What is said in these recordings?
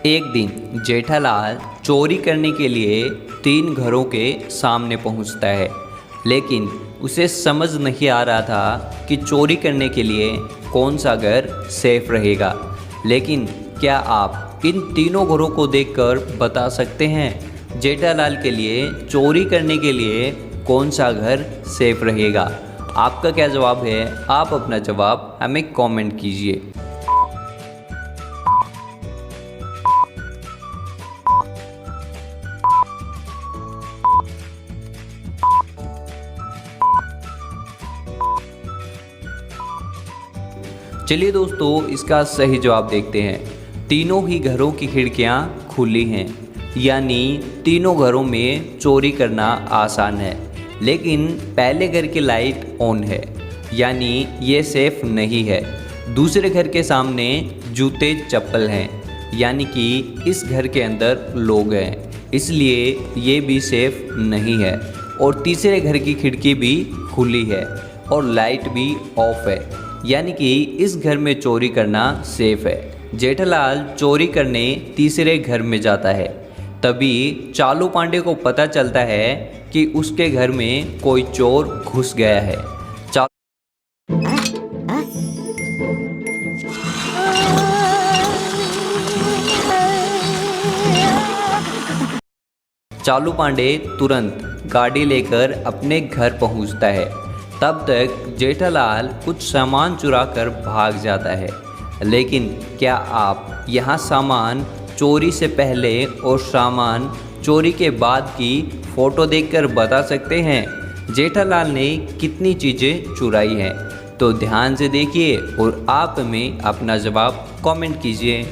एक दिन जेठालाल चोरी करने के लिए 3 घरों के सामने पहुंचता है, लेकिन उसे समझ नहीं आ रहा था कि चोरी करने के लिए कौन सा घर सेफ रहेगा। लेकिन क्या आप इन तीनों घरों को देखकर बता सकते हैं जेठालाल के लिए चोरी करने के लिए कौन सा घर सेफ रहेगा? आपका क्या जवाब है? आप अपना जवाब हमें कमेंट कीजिए। चलिए दोस्तों, इसका सही जवाब देखते हैं। तीनों ही घरों की खिड़कियां खुली हैं, यानी तीनों घरों में चोरी करना आसान है। लेकिन पहले घर की लाइट ऑन है, यानी ये सेफ नहीं है। दूसरे घर के सामने जूते चप्पल हैं, यानी कि इस घर के अंदर लोग हैं, इसलिए ये भी सेफ नहीं है। और तीसरे घर की खिड़की भी खुली है और लाइट भी ऑफ है, यानी कि इस घर में चोरी करना सेफ है। जेठालाल चोरी करने तीसरे घर में जाता है। तभी चालू पांडे को पता चलता है कि उसके घर में कोई चोर घुस गया है। चालू पांडे तुरंत गाड़ी लेकर अपने घर पहुंचता है। तब तक जेठालाल कुछ सामान चुरा कर भाग जाता है। लेकिन क्या आप यहाँ सामान चोरी से पहले और सामान चोरी के बाद की फ़ोटो देखकर बता सकते हैं जेठालाल ने कितनी चीज़ें चुराई हैं? तो ध्यान से देखिए और आप हमें अपना जवाब कमेंट कीजिए।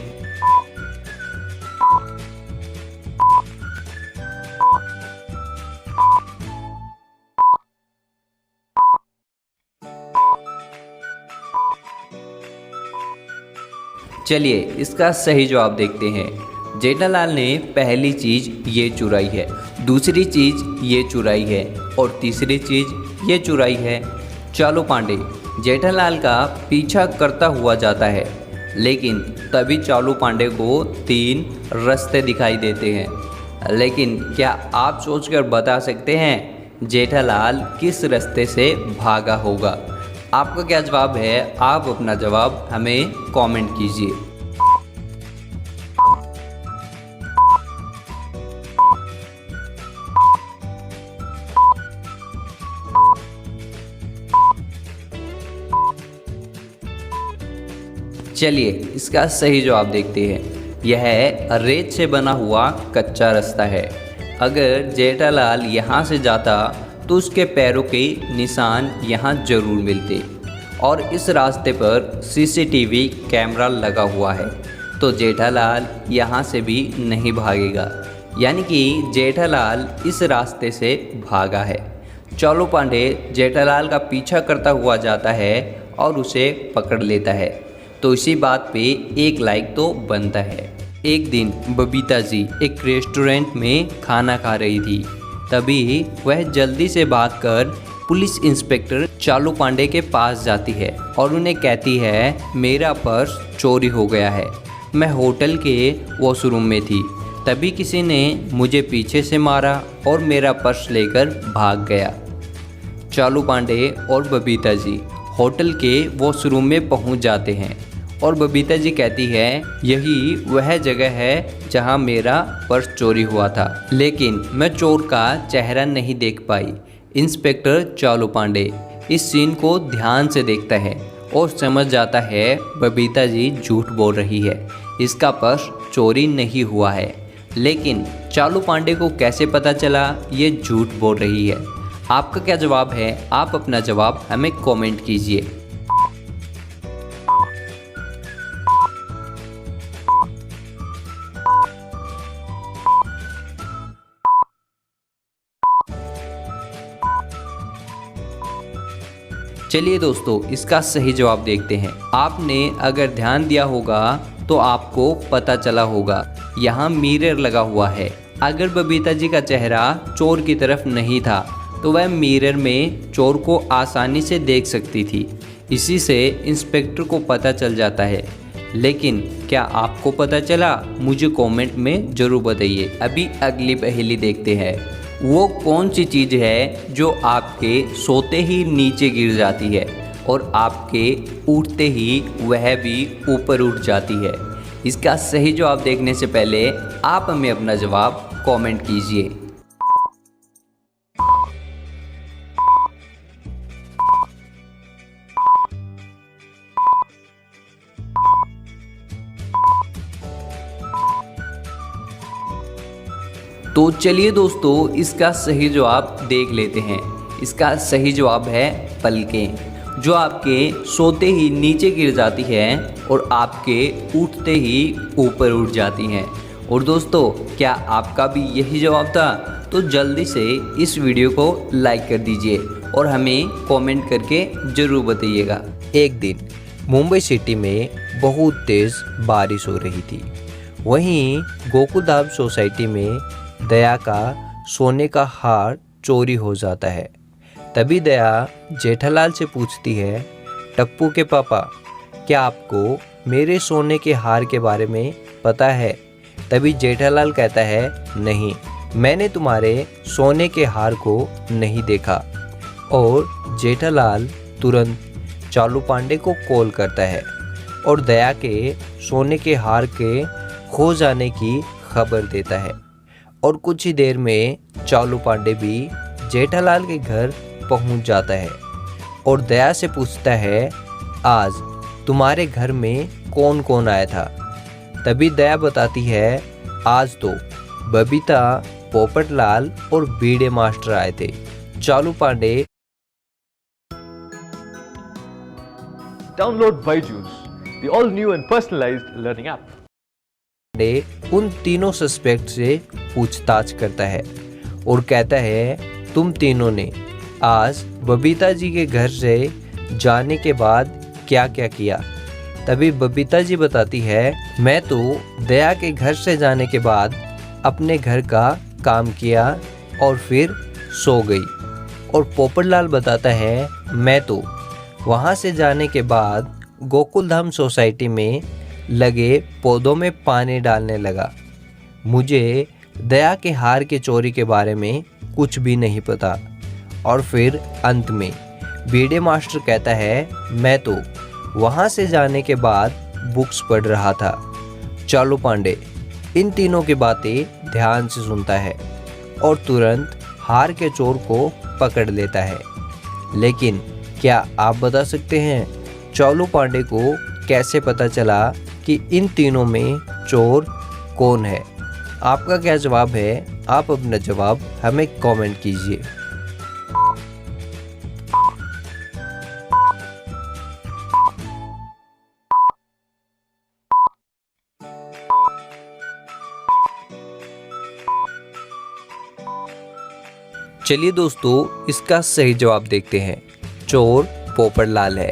चलिए इसका सही जवाब देखते हैं। जेठालाल ने पहली चीज़ ये चुराई है, दूसरी चीज़ ये चुराई है और तीसरी चीज़ ये चुराई है। चालू पांडे जेठालाल का पीछा करता हुआ जाता है, लेकिन तभी चालू पांडे को 3 रास्ते दिखाई देते हैं। लेकिन क्या आप सोचकर बता सकते हैं जेठालाल किस रास्ते से भागा होगा? आपका क्या जवाब है? आप अपना जवाब हमें कमेंट कीजिए। चलिए इसका सही जवाब देखते हैं। यह रेत से बना हुआ कच्चा रास्ता है। अगर जेठालाल यहाँ से जाता तो उसके पैरों के निशान यहाँ जरूर मिलते। और इस रास्ते पर सीसीटीवी कैमरा लगा हुआ है, तो जेठालाल यहाँ से भी नहीं भागेगा, यानी कि जेठालाल इस रास्ते से भागा है। चालू पांडे जेठालाल का पीछा करता हुआ जाता है और उसे पकड़ लेता है। तो इसी बात पे 1 लाइक तो बनता है। एक दिन बबीता जी एक रेस्टोरेंट में खाना खा रही थी। तभी वह जल्दी से भागकर पुलिस इंस्पेक्टर चालू पांडे के पास जाती है और उन्हें कहती है, मेरा पर्स चोरी हो गया है, मैं होटल के वॉशरूम में थी, तभी किसी ने मुझे पीछे से मारा और मेरा पर्स लेकर भाग गया। चालू पांडे और बबीता जी होटल के वॉशरूम में पहुंच जाते हैं और बबीता जी कहती है, यही वह जगह है जहां मेरा पर्स चोरी हुआ था, लेकिन मैं चोर का चेहरा नहीं देख पाई। इंस्पेक्टर चालू पांडे इस सीन को ध्यान से देखता है और समझ जाता है बबीता जी झूठ बोल रही है, इसका पर्स चोरी नहीं हुआ है। लेकिन चालू पांडे को कैसे पता चला ये झूठ बोल रही है? आपका क्या जवाब है? आप अपना जवाब हमें कमेंट कीजिए। चलिए दोस्तों, इसका सही जवाब देखते हैं। आपने अगर ध्यान दिया होगा तो आपको पता चला होगा यहाँ मिरर लगा हुआ है। अगर बबीता जी का चेहरा चोर की तरफ नहीं था तो वह मिरर में चोर को आसानी से देख सकती थी। इसी से इंस्पेक्टर को पता चल जाता है लेकिन क्या आपको पता चला? मुझे कमेंट में ज़रूर बताइए। अभी अगली पहेली देखते हैं। वो कौन सी चीज़ है जो आपके सोते ही नीचे गिर जाती है और आपके उठते ही वह भी ऊपर उठ जाती है? इसका सही जवाब देखने से पहले आप हमें अपना जवाब कमेंट कीजिए। तो चलिए दोस्तों, इसका सही जवाब देख लेते हैं। इसका सही जवाब है पलकें, जो आपके सोते ही नीचे गिर जाती है और आपके उठते ही ऊपर उठ जाती हैं। और दोस्तों, क्या आपका भी यही जवाब था? तो जल्दी से इस वीडियो को लाइक कर दीजिए और हमें कमेंट करके ज़रूर बताइएगा। एक दिन मुंबई सिटी में बहुत तेज़ बारिश हो रही थी। वहीं गोकुलधाम सोसाइटी में दया का सोने का हार चोरी हो जाता है। तभी दया जेठालाल से पूछती है, टप्पू के पापा, क्या आपको मेरे सोने के हार के बारे में पता है? तभी जेठालाल कहता है, नहीं, मैंने तुम्हारे सोने के हार को नहीं देखा। और जेठालाल तुरंत चालू पांडे को कॉल करता है और दया के सोने के हार के खो जाने की खबर देता है। और कुछ ही देर में चालू पांडे भी जेठालाल के घर पहुंच जाता है और दया से पूछता है, आज तुम्हारे घर में कौन कौन आया था? तभी दया बताती है, आज तो बबीता, पोपटलाल और बीड़े मास्टर आए थे। चालू Pandey Download Byju's, the all-new and personalized learning app. उन तीनों सस्पेक्ट से पूछताछ करता है और कहता है, तुम तीनों ने आज बबीता जी के घर से जाने के बाद क्या क्या किया? तभी बबीता जी बताती है, मैं तो दया के घर से जाने के बाद अपने घर का काम किया और फिर सो गई। और पोपटलाल बताता है, मैं तो वहाँ से जाने के बाद गोकुलधाम सोसाइटी में लगे पौधों में पानी डालने लगा। मुझे दया के हार के चोरी के बारे में कुछ भी नहीं पता। और फिर अंत में बीड़े मास्टर कहता है, मैं तो वहाँ से जाने के बाद बुक्स पढ़ रहा था। चालू पांडे इन तीनों की बातें ध्यान से सुनता है और तुरंत हार के चोर को पकड़ लेता है। लेकिन क्या आप बता सकते हैं चालू पांडे को कैसे पता चला कि इन तीनों में चोर कौन है? आपका क्या जवाब है? आप अपना जवाब हमें कमेंट कीजिए। चलिए दोस्तों, इसका सही जवाब देखते हैं। चोर पोपटलाल है,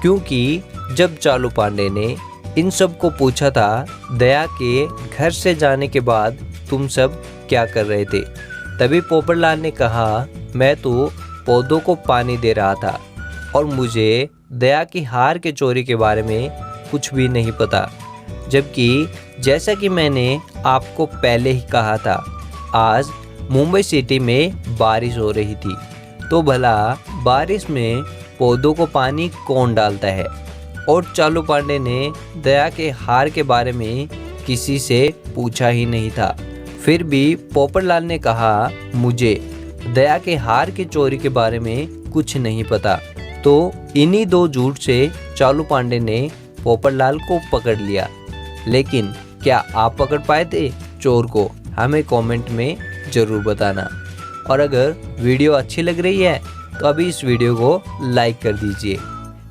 क्योंकि जब चालू पांडे ने इन सब को पूछा था, दया के घर से जाने के बाद तुम सब क्या कर रहे थे? तभी पोपटलाल ने कहा, मैं तो पौधों को पानी दे रहा था और मुझे दया की हार के चोरी के बारे में कुछ भी नहीं पता। जबकि जैसा कि मैंने आपको पहले ही कहा था, आज मुंबई सिटी में बारिश हो रही थी, तो भला बारिश में पौधों को पानी कौन डालता है? और चालू पांडे ने दया के हार के बारे में किसी से पूछा ही नहीं था। फिर भी पोपटलाल ने कहा, मुझे दया के हार की चोरी के बारे में कुछ नहीं पता। तो इन्हीं दो झूठ से चालू पांडे ने पोपटलाल को पकड़ लिया। लेकिन क्या आप पकड़ पाए थे चोर को? हमें कमेंट में ज़रूर बताना। और अगर वीडियो अच्छी लग रही है तो अभी इस वीडियो को लाइक कर दीजिए।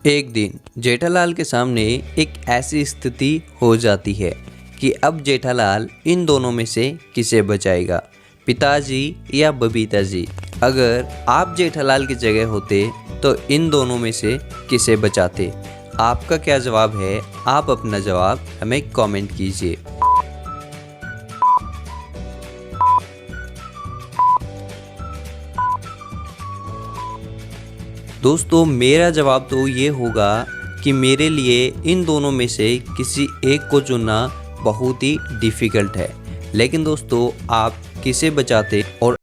एक दिन जेठालाल के सामने एक ऐसी स्थिति हो जाती है कि अब जेठालाल इन दोनों में से किसे बचाएगा, पिताजी या बबीता जी? अगर आप जेठालाल की जगह होते तो इन दोनों में से किसे बचाते? आपका क्या जवाब है? आप अपना जवाब हमें कमेंट कीजिए। दोस्तों, मेरा जवाब तो ये होगा कि मेरे लिए इन दोनों में से किसी एक को चुनना बहुत ही डिफ़िकल्ट है। लेकिन दोस्तों आप किसे बचाते और